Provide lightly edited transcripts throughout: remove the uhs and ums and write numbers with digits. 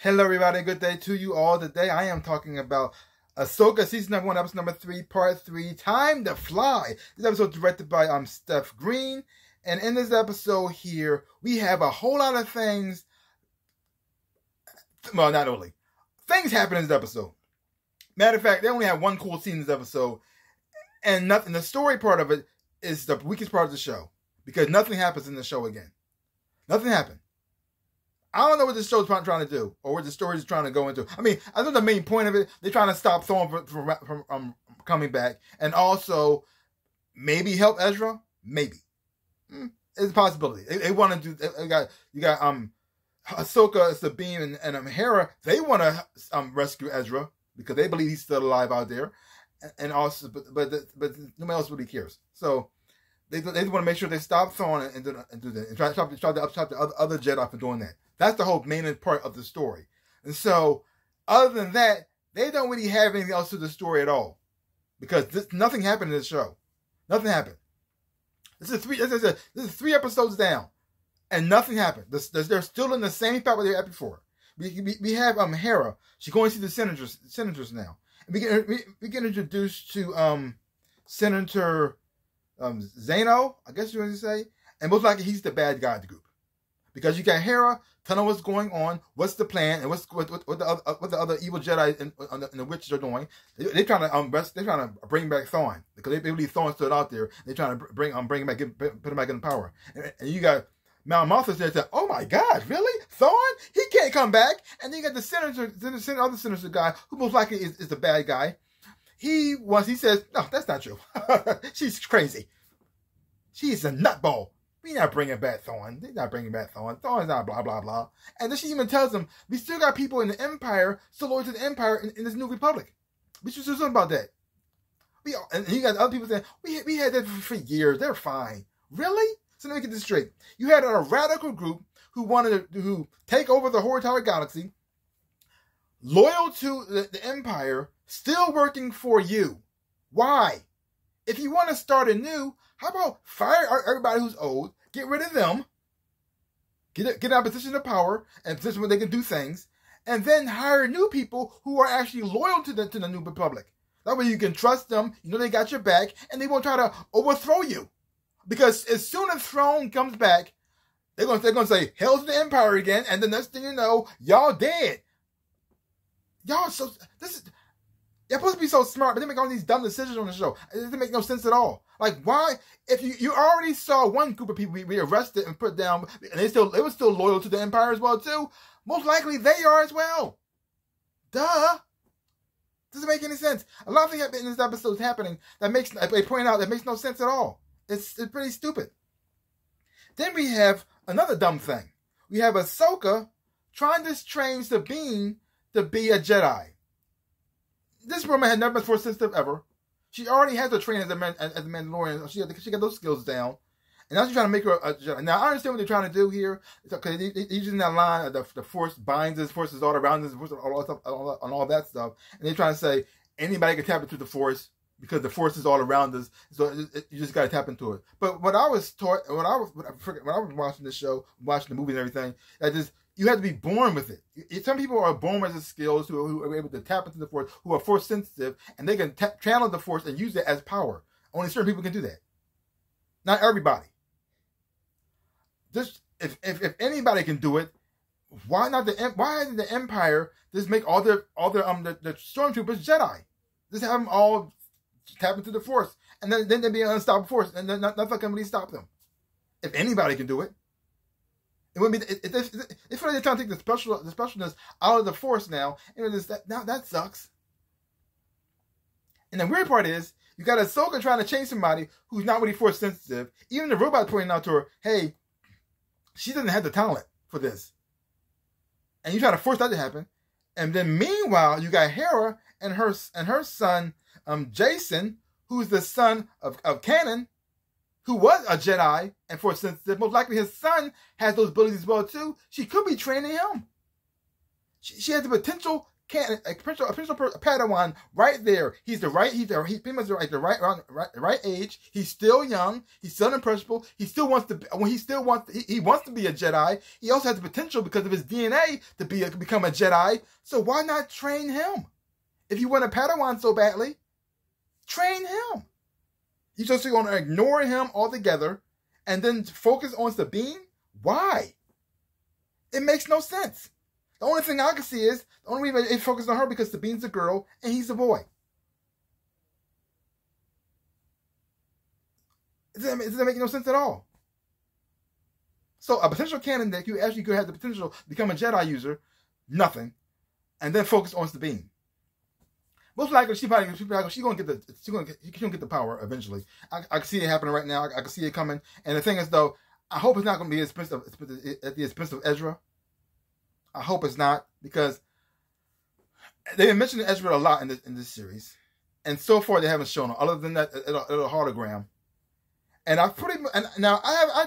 Hello everybody, good day to you all. Today I am talking about Ahsoka Season 1, Episode number 3, Part 3, Time to Fly. This episode is directed by Steph Green. And in this episode here, we have a whole lot of things. Well, not only. Things happen in this episode. Matter of fact, they only have one cool scene in this episode. And nothing. The story part of it is the weakest part of the show. Because nothing happens in the show again. Nothing happened. I don't know what this show is trying to do, or what the story is trying to go into. I mean, I think the main point of it, they're trying to stop Thrawn from coming back, and also maybe help Ezra. Maybe it's a possibility. They want to do. You got Ahsoka, Sabine, and Hera. They want to rescue Ezra because they believe he's still alive out there, and also, but nobody else really cares. So. They want to make sure they stop Thrawn and do that, and try to stop the other Jedi from doing that. That's the whole main part of the story. And so, other than that, they don't really have anything else to the story at all, because nothing happened in this show. Nothing happened. This is three episodes down, and nothing happened. They're still in the same spot where they were at before. We have Hera. She's going to see the senators now, and we get introduced to Senator. Zeno, I guess you want to say, and most likely he's the bad guy of the group, because you got Hera telling them what's going on, what's the plan, and what the other evil Jedi and the witches are doing. They're trying to bring back Thrawn, because they believe Thrawn still out there. They're trying to bring him back, put him back in power. And you got Mount Martha there saying, "Oh my God, really? Thrawn? He can't come back." And then you got the other senator guy, who most likely is the bad guy. He says, "No, that's not true. She's crazy. She's a nutball. We're not bringing back Thrawn. They're not bringing back Thrawn. Thrawn's not blah, blah, blah." And then she even tells him, we still got people in the Empire, still loyal to the Empire in this new Republic. We should do something about that. And you got other people saying, we had that for years. They're fine. Really? So let me get this straight. You had a radical group who wanted to take over the whole entire galaxy, loyal to the Empire, still working for you. Why? If you want to start anew, how about fire everybody who's old, get rid of them, get in a position of power and a position where they can do things, and then hire new people who are actually loyal to the new Republic. That way you can trust them, you know they got your back, and they won't try to overthrow you. Because as soon as Throne comes back, they're gonna say, "Hell to the Empire" again, and the next thing you know, y'all dead. Y'all They're supposed to be so smart, but they make all these dumb decisions on the show. It doesn't make no sense at all. Like, why? If you already saw one group of people be arrested and put down, and they were still loyal to the Empire as well too, most likely they are as well. Duh. Doesn't make any sense. A lot of things in this episode is happening they point out that makes no sense at all. It's pretty stupid. Then we have another dumb thing. We have Ahsoka trying to train Sabine to be a Jedi. This woman had never been force sensitive ever. She already has her training as a Mandalorian. She got those skills down. And now she's trying to make her a Jedi. Now, I understand what they're trying to do here. Because they're using that line, the force binds us, force is all around us, all that stuff. And they're trying to say, anybody can tap into the force because the force is all around us. So you just got to tap into it. But what I was taught, when I was watching this show, watching the movies and everything, that is, you have to be born with it. Some people are born with the skills who are able to tap into the force, who are force sensitive, and they can channel the force and use it as power. Only certain people can do that. Not everybody. Just if anybody can do it, why hasn't the Empire just make all the stormtroopers Jedi? Just have them all tap into the force, and then they'd be an unstoppable force, and then nothing can really stop them. If anybody can do it. It wouldn't be. It's like they're trying to take the specialness out of the force now. And that sucks. And the weird part is, you got Ahsoka trying to change somebody who's not really force sensitive. Even the robot pointing out to her, "Hey, she doesn't have the talent for this." And you try to force that to happen. And then meanwhile, you got Hera and her son, Jason, who's the son of Kanan, who was a Jedi and force sensitive. Most likely his son has those abilities as well too. She could be training him. She has the potential can't a Padawan right there. He's pretty much the right age. He's still young. He's still impressionable. He wants to be a Jedi. He also has the potential because of his DNA to become a Jedi. So why not train him? If you want a Padawan so badly, train him. You're just going to ignore him altogether and then focus on Sabine? Why? It makes no sense. The only thing I can see is, the only reason it focuses on her because Sabine's a girl and he's a boy. It doesn't make no sense at all. So a potential candidate, you actually could have the potential to become a Jedi user, nothing, and then focus on Sabine. Most likely, she's gonna get the power eventually. I can see it happening right now. I can see it coming. And the thing is, though, I hope it's not going to be at the expense of Ezra. I hope it's not, because they've been mentioning Ezra a lot in this series, and so far they haven't shown him other than that little hologram. And I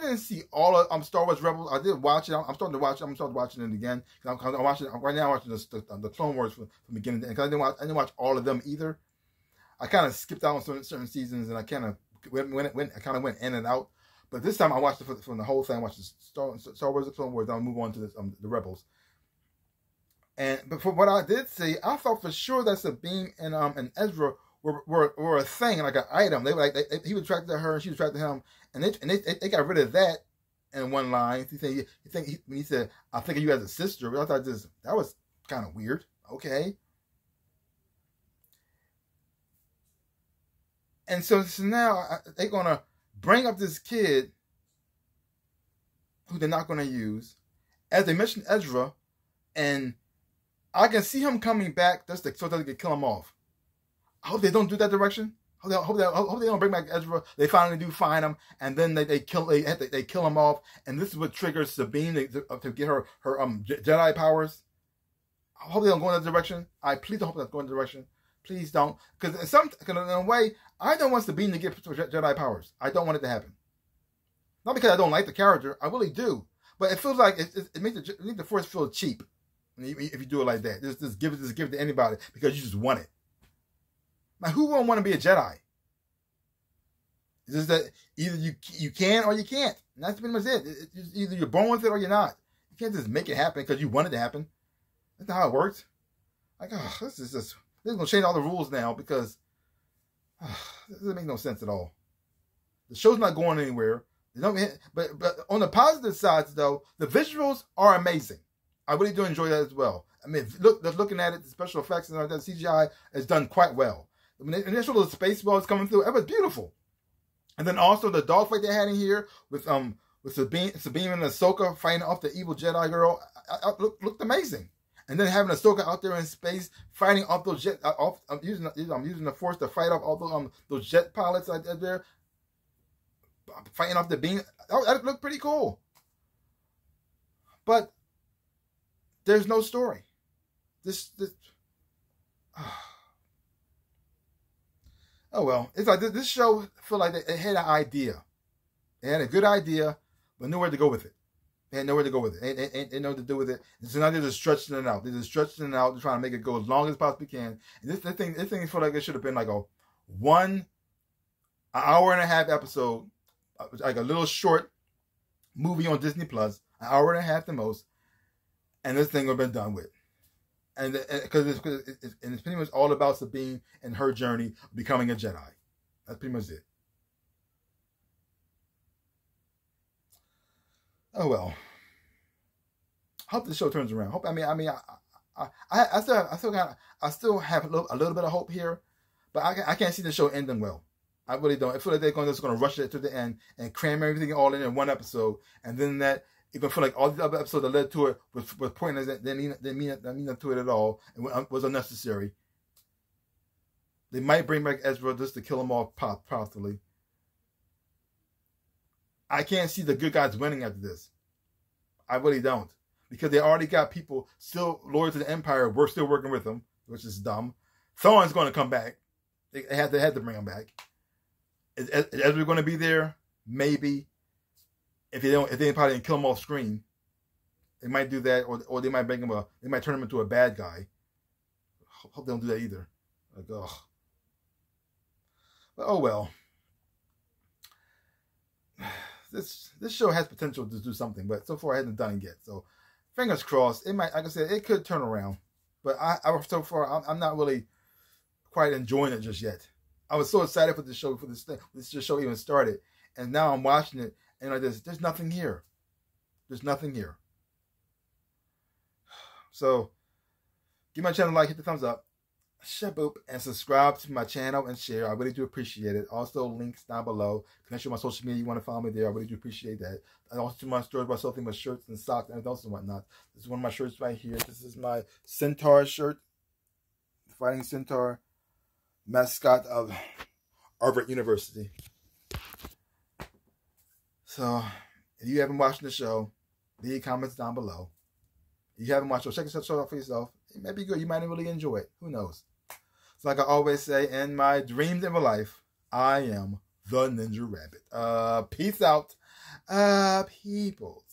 didn't see all of Star Wars Rebels. I did watch it. I'm starting to watch it. I'm starting watching it again. I'm watching right now. I'm watching the Clone Wars from beginning to end. Because I didn't watch all of them either. I kind of skipped out on certain seasons, and I kind of went in and out. But this time I watched it from the whole thing. I watched the Star Wars, the Clone Wars. Then I'll move on to the Rebels. But for what I did see, I thought for sure that Sabine and Ezra were a thing, like an item. They were he was attracted to her and she was attracted to him, and they got rid of that in one line. He said, "I think of you as a sister." I thought that was kind of weird. Okay. And so now they're gonna bring up this kid who they're not gonna use, as they mentioned Ezra, and I can see him coming back so that they can kill him off. I hope they don't do that direction. I hope they don't bring back Ezra. They finally do find him, and then they kill him off, and this is what triggers Sabine to get her Jedi powers. I hope they don't go in that direction. I please don't hope they go in that direction. Please don't, because in a way, I don't want Sabine to get Jedi powers. I don't want it to happen. Not because I don't like the character, I really do, but it feels like it makes the Force feel cheap if you do it like that. Just give it to anybody because you just want it. Now, who won't want to be a Jedi? It's just that either you can or you can't. And that's pretty much it. Either you're born with it or you're not. You can't just make it happen because you want it to happen. That's not how it works. Like, this is going to change all the rules now because this doesn't make no sense at all. The show's not going anywhere. But on the positive sides, though, the visuals are amazing. I really do enjoy that as well. I mean, looking at it, the special effects and all that, CGI is done quite well. When the initial space balls coming through, it was beautiful. And then also the dogfight they had in here with Sabine and Ahsoka fighting off the evil Jedi girl looked amazing. And then having Ahsoka out there in space fighting off those jet I'm using the Force to fight off all those jet pilots out there fighting off the beam. That looked pretty cool. But there's no story. Oh well, it's like this show feel like it had an idea. It had a good idea, but nowhere to go with it. They had nowhere to go with it. They know what to do with it. And so now they're just stretching it out. They're just stretching it out. They're trying to make it go as long as possibly can. And this thing feel like it should have been like a 1 hour and a half episode, like a little short movie on Disney Plus, an hour and a half the most, and this thing would have been done with. And because it's pretty much all about Sabine and her journey of becoming a Jedi. That's pretty much it. Oh well. I hope the show turns around. I still have a little bit of hope here, but I can't see the show ending well. I really don't. I feel like they're just going to rush it to the end and cram everything all in one episode, and then that. You're going to feel like all the other episodes that led to it was pointless. They mean nothing to it at all and was unnecessary. They might bring back Ezra just to kill him off possibly. I can't see the good guys winning after this. I really don't. Because they already got people still loyal to the Empire. We're still working with them, which is dumb. Thrawn's going to come back. They had to bring him back. Is Ezra going to be there? Maybe. If they probably didn't kill him off screen, they might do that, or they might turn him into a bad guy. hope they don't do that either. Like, ugh. But oh well. This show has potential to do something, but so far it hasn't done it yet. So fingers crossed. It might, like I said, it could turn around. But so far I'm not really quite enjoying it just yet. I was so excited for this show before this show even started, and now I'm watching it, and like there's nothing here. There's nothing here. So give my channel a like, hit the thumbs up, shaboop, and subscribe to my channel and share. I really do appreciate it. Also, links down below. Connect with my social media. You want to follow me there. I really do appreciate that. And also to my stores where I sell things with shirts and socks and else and whatnot. This is one of my shirts right here. This is my Centaur shirt. Fighting Centaur. Mascot of Harvard University. So, if you haven't watched the show, leave comments down below. If you haven't watched it, check the show out for yourself. It may be good. You might really enjoy it. Who knows? So like I always say, in my dreams of a life, I am the Ninja Rabbit. Peace out, people.